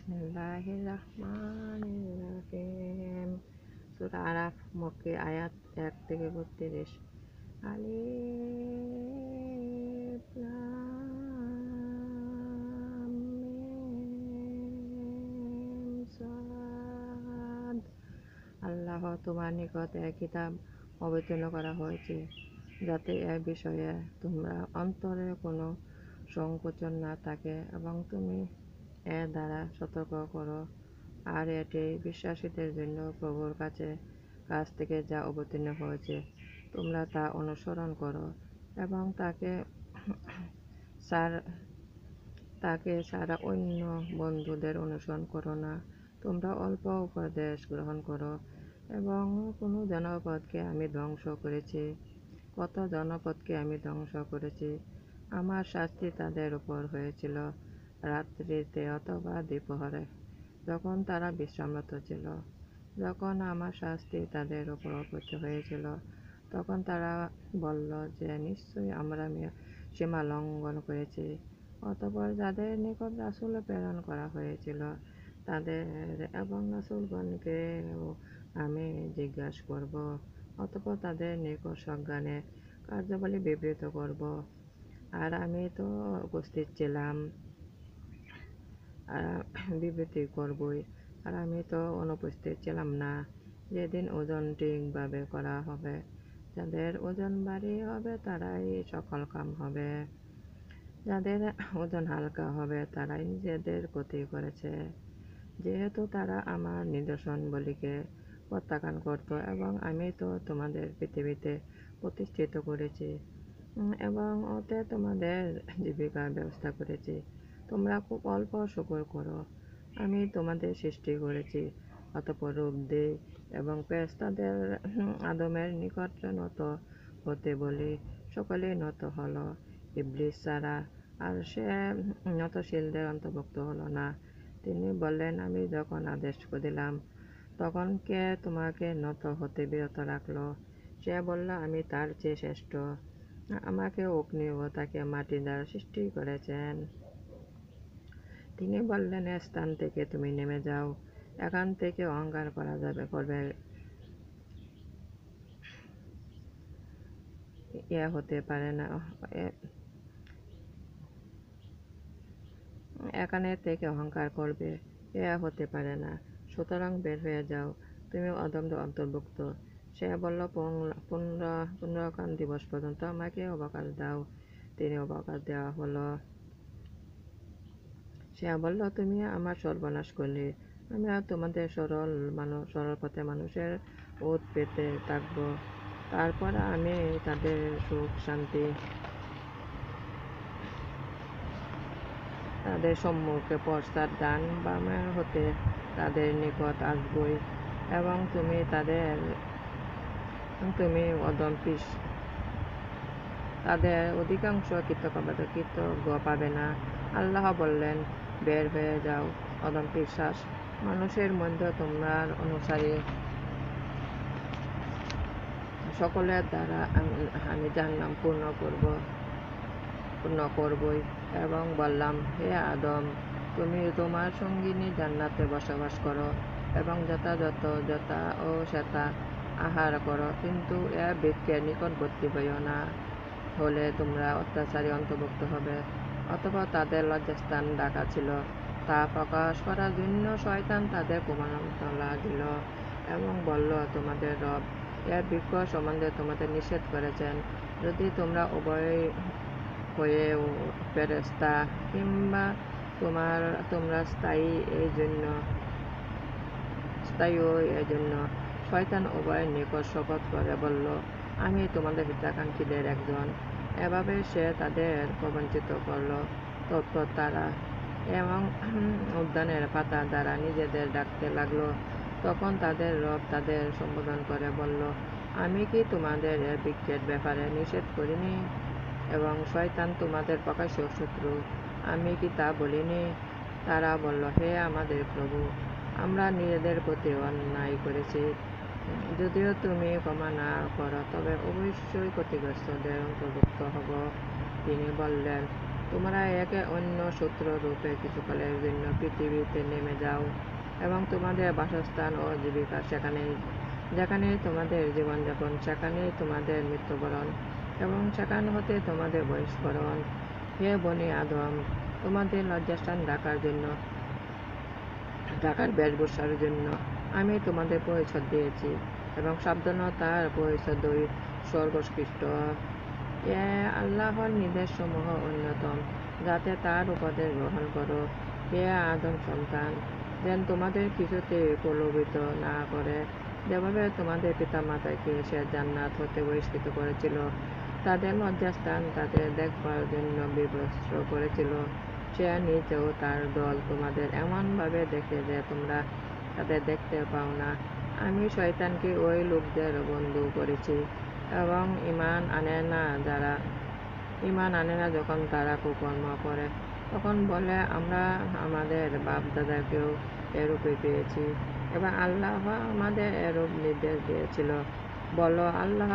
বিসমিল্লাহিররহমানিররহিম। সূরা আরাফ মক্কি, আয়াত 1 থেকে 32। আলিফ লাম মিম সাদ। আল্লাহ তোমার নিকট এক কিতাব অবতীর্ণ করা হয়েছে, যাতে এ বিষয়ে তোমরা অন্তরে কোনো সংকোচন না থাকে এবং তুমি এর দ্বারা সতর্ক করো। আর এটি বিশ্বাসীদের জন্য প্রভুর কাছ থেকে যা অবতীর্ণ হয়েছে, তোমরা তা অনুসরণ করো এবং তাকে ছাড়া অন্য বন্ধুদের অনুসরণ করো না। তোমরা অল্প উপদেশ গ্রহণ করো। এবং কত জনপদকে আমি ধ্বংস করেছি। আমার শাস্তি তাদের উপর হয়েছিল রাত্রিতে অথবা দ্বিপ্রহরে, যখন তারা বিশ্রামরত ছিল। যখন আমার শাস্তি তাদের উপর হয়েছিল, তখন তারা বলল যে নিশ্চয়ই আমরা সীমা লঙ্ঘন করেছি। অতঃপর যাদের নিকট রাসূল প্রেরণ করা হয়েছিল তাদের এবং রাসূলগণকেও আমি জিজ্ঞাসা করব। অতঃপর তাদের নিকট সজ্ঞানে কার্যাবলী বিবৃত করব। আর আমি তো উপস্থিত ছিলাম, আর বিবৃতি করবই। আর আমি তো অনুপস্থিত ছিলাম না যেদিন ওজন ঠিকভাবে করা হবে। যাদের ওজন ভারী হবে তারাই সকল কাম হবে, যাদের ওজন হালকা হবে তারাই নিজেদের ক্ষতি করেছে। যেহেতু তারা আমার নিদর্শনবলীকে প্রত্যাখ্যান করত, এবং আমি তো তোমাদের পৃথিবীতে প্রতিষ্ঠিত করেছি এবং ওতে তোমাদের জীবিকার ব্যবস্থা করেছি। তোমরা খুব অল্প শুকর করো। আমি তোমাদের সৃষ্টি করেছি, অতঃপর রূপ দিই এবং ফেরেশতাদের আদমের নিকট নত হতে বলি। সকলেই নত হলো, ইবলীস ছাড়া, আর সে নতশীলদের অন্তর্ভুক্ত হলো না। তিনি বললেন, আমি যখন আদেশ দিলাম তখন কে তোমাকে নত হতে বিরত রাখল? সে বলল, আমি তার চেয়ে শ্রেষ্ঠ। আমাকে অগ্নি ও তাকে মাটি দ্বারা সৃষ্টি করেছেন। তিনি বললেন, এ স্থান থেকে তুমি নেমে যাও, এখান থেকে অহংকার করবে হতে পারে না, এখানে থেকে অহংকার করবে হতে পারে না। সুতরাং বের হয়ে যাও, তুমি অধমদের অন্তর্ভুক্ত। সে বলল, 15 দিবস পর্যন্ত আমাকে অবকাশ দাও। তিনি অবকাশ দেওয়া হলো। সে বলল, তুমি আমার সর্বনাশ করলে। আমরা তোমাদের সরল পথে মানুষের ওত পেতে থাকব। তারপর আমি তাদের সুখ শান্তি তাদের সম্মুখে পশ্চাৎ ডান বামে হতে তাদের নিকট আসবই, এবং তুমি তাদের অধিকাংশ কৃতজ্ঞ পাবে না। আল্লাহ বললেন, বের হয়ে যাও অদম পিশাচ মানুষের মধ্যে তোমার অনুসারী সকলের দ্বারা আমি জাহান্নাম পূর্ণ করবই। এবং বললাম, হে আদম, তুমি তোমার সঙ্গিনী জান্নাতে বসবাস করো এবং যথাযথ যথা ও শ্বেতা আহার করো, কিন্তু এ বৃক্ষের নিকটবর্তী হইও না, হলে তোমরা অত্যাচারী অন্তর্ভুক্ত হবে। অতঃপর তাদের লজ্জাস্থান ঢাকা ছিল, তা প্রকাশ করার জন্য শয়তান তাদের কুমন্ত্রণা দিল এবং বলল, তোমাদের রব এ বৃক্ষ সম্বন্ধে তোমাদের নিষেধ করেছেন। যদি তোমরা উভয় হয়ে ফেরেশতা কিংবা তোমরা স্থায়ী এই জন্য। শয়তান উভয়ের নিকট শপথ করে বলল, আমি তোমাদের হিতাকাঙ্ক্ষীদের একজন। এভাবে সে তাদের প্রবঞ্চিত করল। তৎপর তারা এবং উদ্যানের পাতা দ্বারা নিজেদের ডাকতে লাগলো। তখন তাদের রব তাদের সম্বোধন করে বলল, আমি কি তোমাদের এ বৃক্ষের ব্যাপারে নিষেধ করিনি? এবং শয়তান তোমাদের প্রকাশ্য শত্রু, আমি কি তা বলিনি? তারা বলল, হে আমাদের প্রভু, আমরা নিজেদের প্রতি অন্যায় করেছি। যদিও তুমি ক্ষমা না করো তবে অবশ্যই ক্ষতিগ্রস্তদের অন্তর্ভুক্ত হব। তিনি বললেন, তোমরা একে অন্য শত্রু রূপে কিছুকালের জন্য পৃথিবীতে নেমে যাও এবং তোমাদের বাসস্থান ও জীবিকা সেখানেই, যেখানেই তোমাদের জীবনযাপন, সেখানেই তোমাদের মৃত্যুবরণ এবং সেখান হতে তোমাদের বহিষ্করণ। হে বনি আদম, তোমাদের লজ্জাস্থান ঢাকার বেশভূষার জন্য আমি তোমাদের পরিচ্ছদ দিয়েছি এবং সাবধানতার পরিচ্ছদই সর্বোৎকৃষ্ট। এ আল্লাহর নির্দেশসমূহ অন্যতম, যাতে তার উপদেশ গ্রহণ করো। হে আদম সন্তান, যেন তোমাদের কিছুতেই প্রলোভিত না করে, যেভাবে তোমাদের পিতামাতাকে সে জান্নাত হতে বহিষ্কৃত করেছিল, তাদের লজ্জাস্থান তাদের দেখবার জন্য বিভস্ত করেছিল। সে নিজেও তার দল তোমাদের এমনভাবে দেখে যে তোমরা তাদের দেখতে পাও না। আমি শয়তানকে ওই লোকদের বন্ধু করেছি এবং ঈমান আনে না যখন তারা কুকর্ম করে, তখন বলে আমরা আমাদের বাপ দাদাকেও এরূপই পেয়েছি এবং আল্লাহ আমাদের এরূপ নির্দেশ দিয়েছিল। বলো আল্লাহ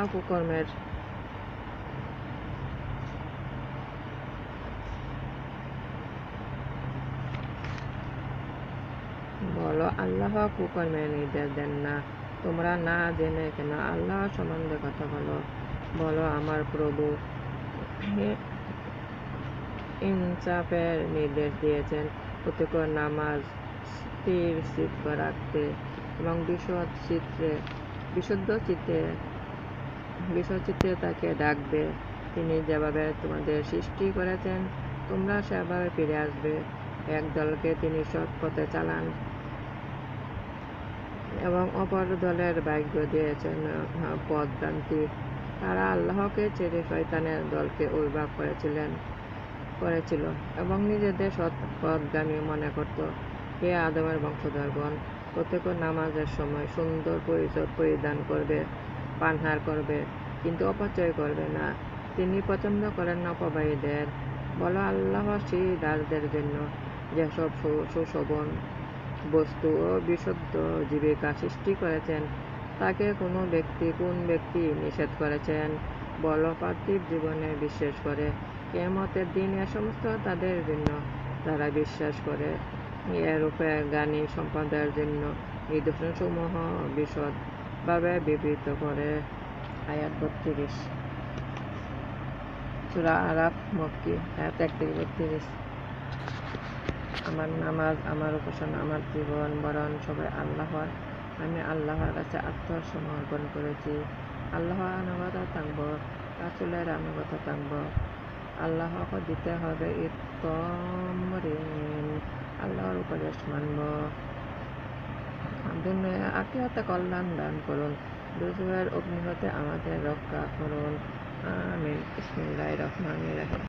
কুকর্মের নির্দেশ দেন না। তোমরা না জেনে কেন আল্লাহ সম্বন্ধে কথা বলো? বলো আমার প্রভু ইনসাফের নির্দেশ দিয়েছেন, প্রত্যেক নামাজ স্থির চিত্ত রাখতে এবং বিশুদ্ধ চিত্তে তাকে ডাকবে। তিনি যেভাবে তোমাদের সৃষ্টি করেছেন তোমরা সেভাবে ফিরে আসবে। এক দলকে তিনি সৎ পথে চালান এবং অপর দলের ভাগ্য দিয়েছেন পথভ্রান্তি। তারা আল্লাহকে ছেড়ে শয়তানের দলকে অভিভাবক করেছিল এবং নিজেদের সৎপথগামী মনে করত। হে আদমের বংশধরগণ, প্রত্যেক নামাজের সময় সুন্দর পরিচ্ছদ পরিধান করবে, পানাহার করবে, কিন্তু অপচয় করবে না। তিনি পছন্দ করেন না অপব্যয়ীদের। বলো আল্লাহ সেই দাসদের জন্য যেসব সুশোভন বস্তু ও বিশুদ্ধ জীবিকা সৃষ্টি করেছেন, তাকে কোন ব্যক্তি নিষেধ করেছেন? বলো পার্থিব জীবনে বিশ্বাস করে কিয়ামতের দিন এ সমস্ত তাদের জন্য যারা বিশ্বাস করে। এরূপে জ্ঞানী সম্প্রদায়ের জন্য নিদর্শনসমূহ বিশদভাবে বিবৃত করে। আয়াত ৩২, সূরা আরাফ, মক্কি। আয়াত ৩১-৩২। আমার নামাজ, আমার উপাসনা, আমার জীবন বরণ সবাই আল্লাহর। আমি আল্লাহর কাছে আত্মসমর্পণ করেছি। আল্লাহর আনুগত্য থাকব, রাসূলের আনুগত্য থাকব। আল্লাহকে দিতে হবে উত্তম ঋণ। আল্লাহর উপদেশ মানব। দুনিয়া আখিরাতে কল্যাণ দান করুন। দুজকের অগ্নি হতে আমাদের রক্ষা করুন। আমিন। বিসমিল্লাহির রহমানির রহিম।